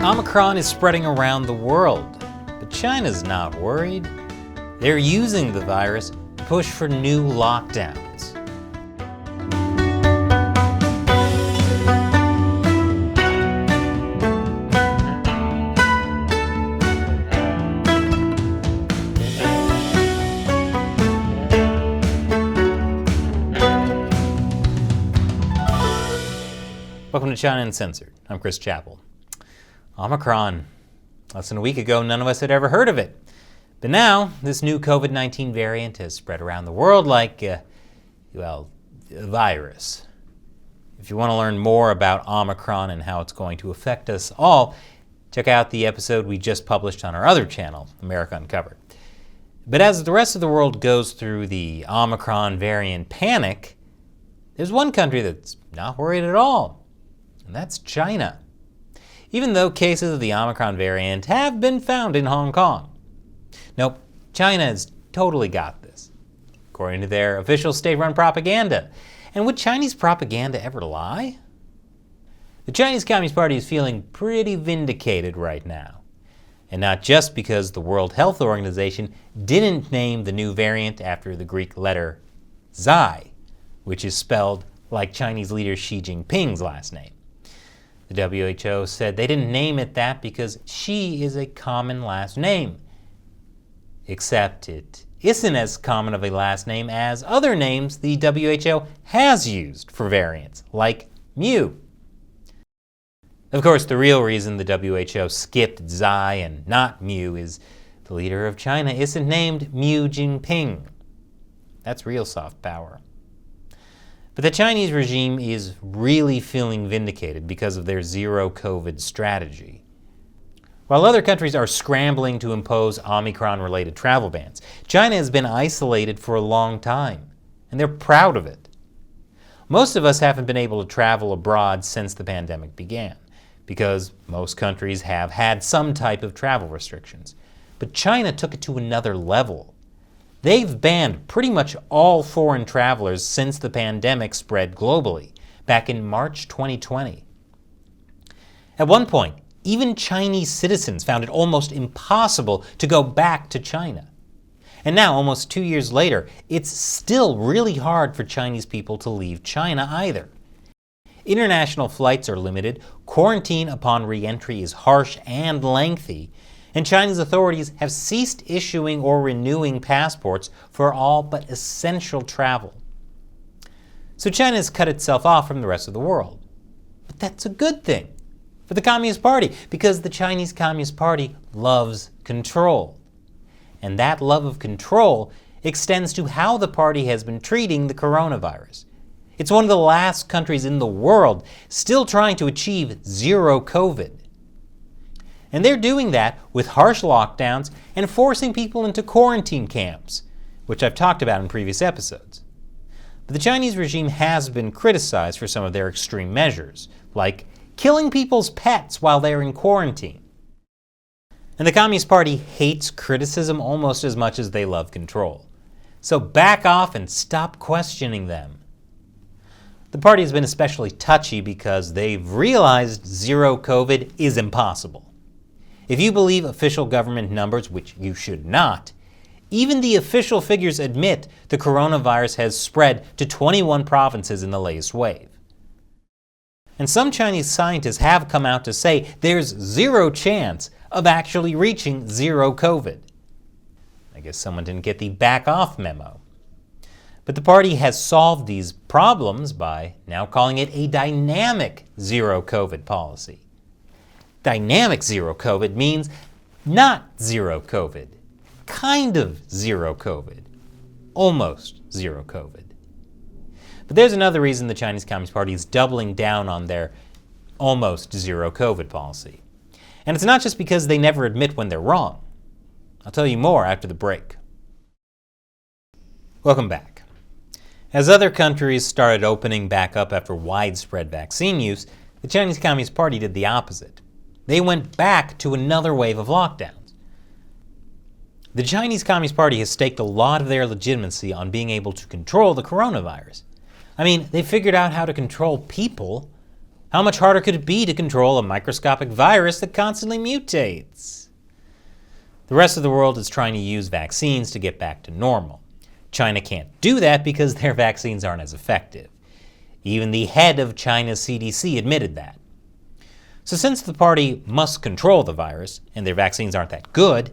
Omicron is spreading around the world, but China's not worried. They're using the virus to push for new lockdowns. Welcome to China Uncensored. I'm Chris Chappell. Omicron. Less than a week ago, none of us had ever heard of it. But now, this new COVID-19 variant has spread around the world like, a virus. If you want to learn more about Omicron and how it's going to affect us all, check out the episode we just published on our other channel, America Uncovered. But as the rest of the world goes through the Omicron variant panic, there's one country that's not worried at all, and that's China. Even though cases of the Omicron variant have been found in Hong Kong. Nope, China has totally got this, according to their official state-run propaganda. And would Chinese propaganda ever lie? The Chinese Communist Party is feeling pretty vindicated right now. And not just because the World Health Organization didn't name the new variant after the Greek letter Xi, which is spelled like Chinese leader Xi Jinping's last name. The WHO said they didn't name it that because Xi is a common last name. Except it isn't as common of a last name as other names the WHO has used for variants, like Mu. Of course, the real reason the WHO skipped Xi and not Mu is the leader of China isn't named Mu Jinping. That's real soft power. But the Chinese regime is really feeling vindicated because of their zero COVID strategy. While other countries are scrambling to impose Omicron-related travel bans, China has been isolated for a long time, and they're proud of it. Most of us haven't been able to travel abroad since the pandemic began, because most countries have had some type of travel restrictions. But China took it to another level. They've banned pretty much all foreign travelers since the pandemic spread globally, back in March 2020. At one point, even Chinese citizens found it almost impossible to go back to China. And now, almost 2 years later, it's still really hard for Chinese people to leave China either. International flights are limited, quarantine upon re-entry is harsh and lengthy, and China's authorities have ceased issuing or renewing passports for all but essential travel. So China has cut itself off from the rest of the world. But that's a good thing for the Communist Party, because the Chinese Communist Party loves control. And that love of control extends to how the party has been treating the coronavirus. It's one of the last countries in the world still trying to achieve zero COVID. And they're doing that with harsh lockdowns and forcing people into quarantine camps, which I've talked about in previous episodes. But the Chinese regime has been criticized for some of their extreme measures, like killing people's pets while they're in quarantine. And the Communist Party hates criticism almost as much as they love control. So back off and stop questioning them. The party has been especially touchy because they've realized zero COVID is impossible. If you believe official government numbers, which you should not, even the official figures admit the coronavirus has spread to 21 provinces in the latest wave. And some Chinese scientists have come out to say there's zero chance of actually reaching zero COVID. I guess someone didn't get the back off memo. But the party has solved these problems by now calling it a dynamic zero COVID policy. Dynamic zero COVID means not zero COVID, kind of zero COVID, almost zero COVID. But there's another reason the Chinese Communist Party is doubling down on their almost zero COVID policy. And it's not just because they never admit when they're wrong. I'll tell you more after the break. Welcome back. As other countries started opening back up after widespread vaccine use, the Chinese Communist Party did the opposite. They went back to another wave of lockdowns. The Chinese Communist Party has staked a lot of their legitimacy on being able to control the coronavirus. I mean, they figured out how to control people. How much harder could it be to control a microscopic virus that constantly mutates? The rest of the world is trying to use vaccines to get back to normal. China can't do that because their vaccines aren't as effective. Even the head of China's CDC admitted that. So since the party must control the virus, and their vaccines aren't that good,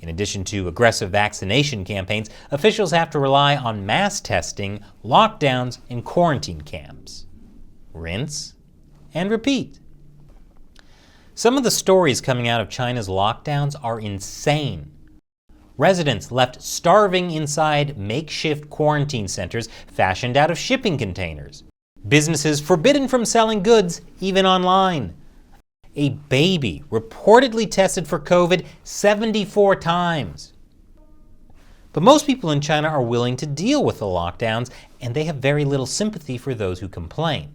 in addition to aggressive vaccination campaigns, officials have to rely on mass testing, lockdowns, and quarantine camps. Rinse and repeat. Some of the stories coming out of China's lockdowns are insane. Residents left starving inside makeshift quarantine centers fashioned out of shipping containers. Businesses forbidden from selling goods, even online. A baby reportedly tested for COVID 74 times. But most people in China are willing to deal with the lockdowns, and they have very little sympathy for those who complain.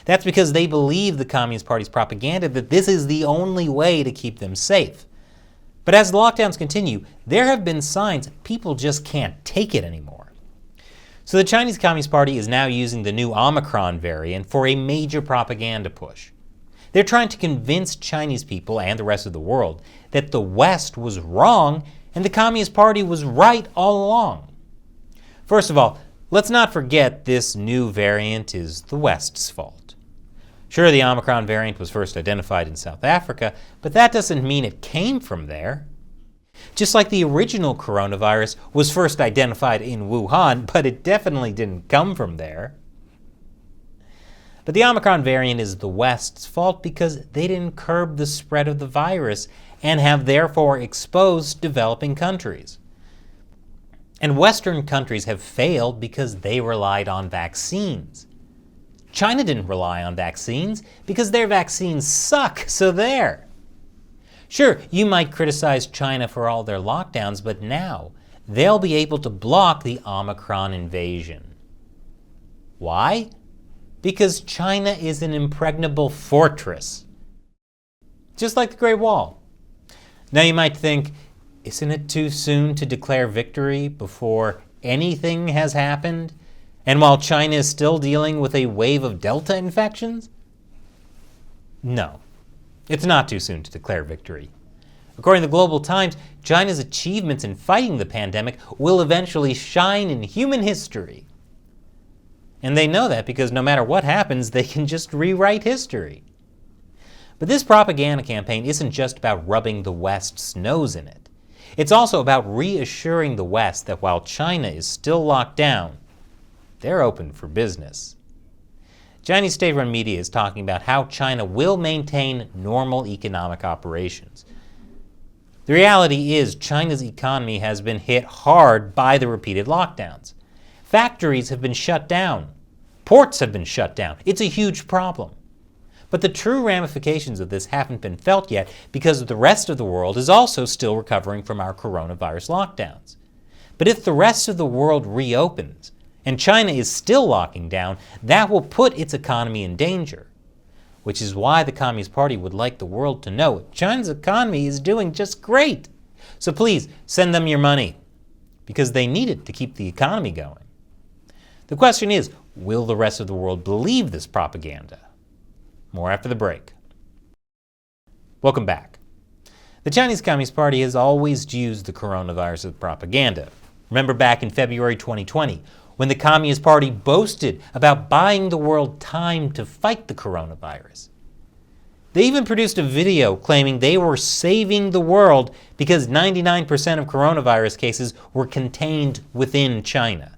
That's because they believe the Communist Party's propaganda that this is the only way to keep them safe. But as the lockdowns continue, there have been signs people just can't take it anymore. So the Chinese Communist Party is now using the new Omicron variant for a major propaganda push. They're trying to convince Chinese people and the rest of the world that the West was wrong and the Communist Party was right all along. First of all, let's not forget this new variant is the West's fault. Sure, the Omicron variant was first identified in South Africa, but that doesn't mean it came from there. Just like the original coronavirus was first identified in Wuhan, but it definitely didn't come from there. But the Omicron variant is the West's fault because they didn't curb the spread of the virus and have therefore exposed developing countries. And Western countries have failed because they relied on vaccines. China didn't rely on vaccines because their vaccines suck, so there. Sure, you might criticize China for all their lockdowns, but now they'll be able to block the Omicron invasion. Why? Because China is an impregnable fortress. Just like the Great Wall. Now you might think, isn't it too soon to declare victory before anything has happened? And while China is still dealing with a wave of Delta infections? No, it's not too soon to declare victory. According to the Global Times, China's achievements in fighting the pandemic will eventually shine in human history. And they know that because no matter what happens, they can just rewrite history. But this propaganda campaign isn't just about rubbing the West's nose in it. It's also about reassuring the West that while China is still locked down, they're open for business. Chinese state-run media is talking about how China will maintain normal economic operations. The reality is China's economy has been hit hard by the repeated lockdowns. Factories have been shut down. Ports have been shut down. It's a huge problem. But the true ramifications of this haven't been felt yet because the rest of the world is also still recovering from our coronavirus lockdowns. But if the rest of the world reopens and China is still locking down, that will put its economy in danger, which is why the Communist Party would like the world to know China's economy is doing just great. So please send them your money because they need it to keep the economy going. The question is, will the rest of the world believe this propaganda? More after the break. Welcome back. The Chinese Communist Party has always used the coronavirus as propaganda. Remember back in February 2020, when the Communist Party boasted about buying the world time to fight the coronavirus. They even produced a video claiming they were saving the world because 99% of coronavirus cases were contained within China.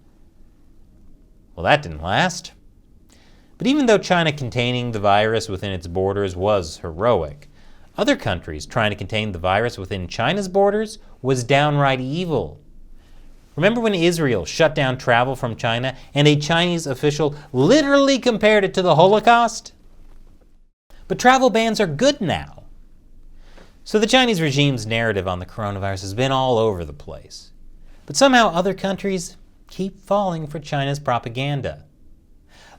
Well, that didn't last. But even though China containing the virus within its borders was heroic, other countries trying to contain the virus within China's borders was downright evil. Remember when Israel shut down travel from China and a Chinese official literally compared it to the Holocaust? But travel bans are good now. So the Chinese regime's narrative on the coronavirus has been all over the place. But somehow other countries keep falling for China's propaganda.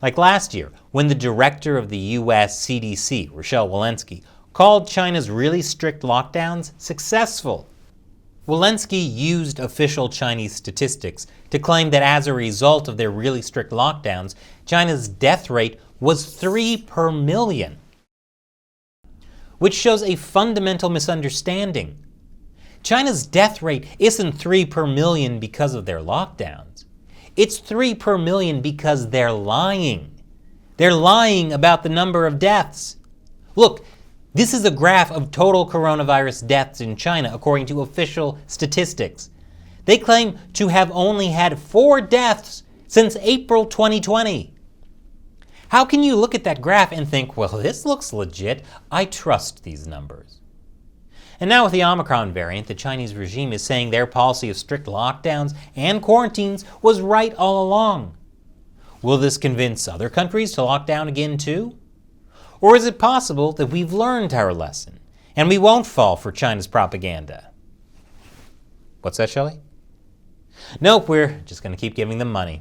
Like last year, when the director of the US CDC, Rochelle Walensky, called China's really strict lockdowns successful. Walensky used official Chinese statistics to claim that as a result of their really strict lockdowns, China's death rate was 3 per million, which shows a fundamental misunderstanding. China's death rate isn't 3 per million because of their lockdowns. It's 3 per million because they're lying. They're lying about the number of deaths. Look, this is a graph of total coronavirus deaths in China according to official statistics. They claim to have only had 4 deaths since April 2020. How can you look at that graph and think, well, this looks legit, I trust these numbers? And now with the Omicron variant, the Chinese regime is saying their policy of strict lockdowns and quarantines was right all along. Will this convince other countries to lock down again too? Or is it possible that we've learned our lesson and we won't fall for China's propaganda? What's that, Shelley? Nope, we're just going to keep giving them money.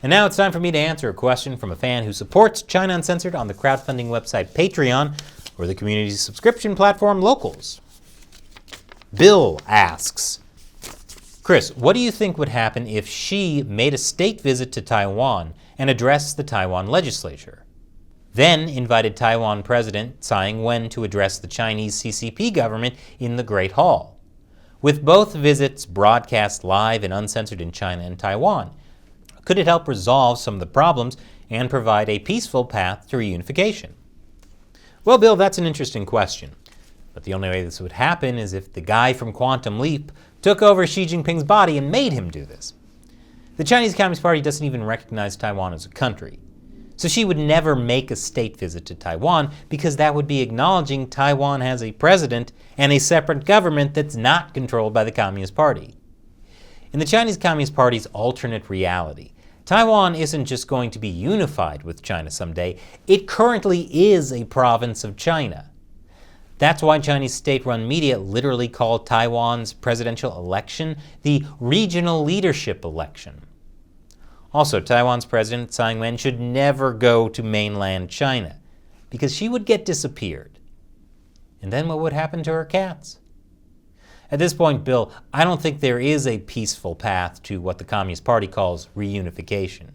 And now it's time for me to answer a question from a fan who supports China Uncensored on the crowdfunding website Patreon or the community subscription platform Locals. Bill asks, Chris, what do you think would happen if Xi made a state visit to Taiwan and addressed the Taiwan legislature, then invited Taiwan President Tsai Ing-wen to address the Chinese CCP government in the Great Hall, with both visits broadcast live and uncensored in China and Taiwan? Could it help resolve some of the problems and provide a peaceful path to reunification? Well, Bill, that's an interesting question. But the only way this would happen is if the guy from Quantum Leap took over Xi Jinping's body and made him do this. The Chinese Communist Party doesn't even recognize Taiwan as a country. So Xi would never make a state visit to Taiwan because that would be acknowledging Taiwan has a president and a separate government that's not controlled by the Communist Party. In the Chinese Communist Party's alternate reality, Taiwan isn't just going to be unified with China someday, it currently is a province of China. That's why Chinese state-run media literally call Taiwan's presidential election the regional leadership election. Also, Taiwan's president Tsai Ing-wen should never go to mainland China because she would get disappeared. And then what would happen to her cats? At this point, Bill, I don't think there is a peaceful path to what the Communist Party calls reunification.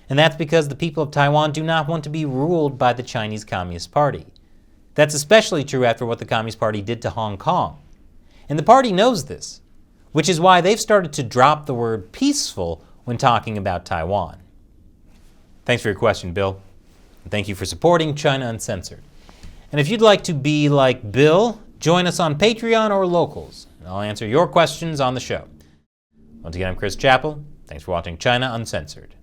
And that's because the people of Taiwan do not want to be ruled by the Chinese Communist Party. That's especially true after what the Communist Party did to Hong Kong. And the party knows this, which is why they've started to drop the word peaceful when talking about Taiwan. Thanks for your question, Bill. And thank you for supporting China Uncensored. And if you'd like to be like Bill, join us on Patreon or Locals, and I'll answer your questions on the show. Once again, I'm Chris Chappell. Thanks for watching China Uncensored.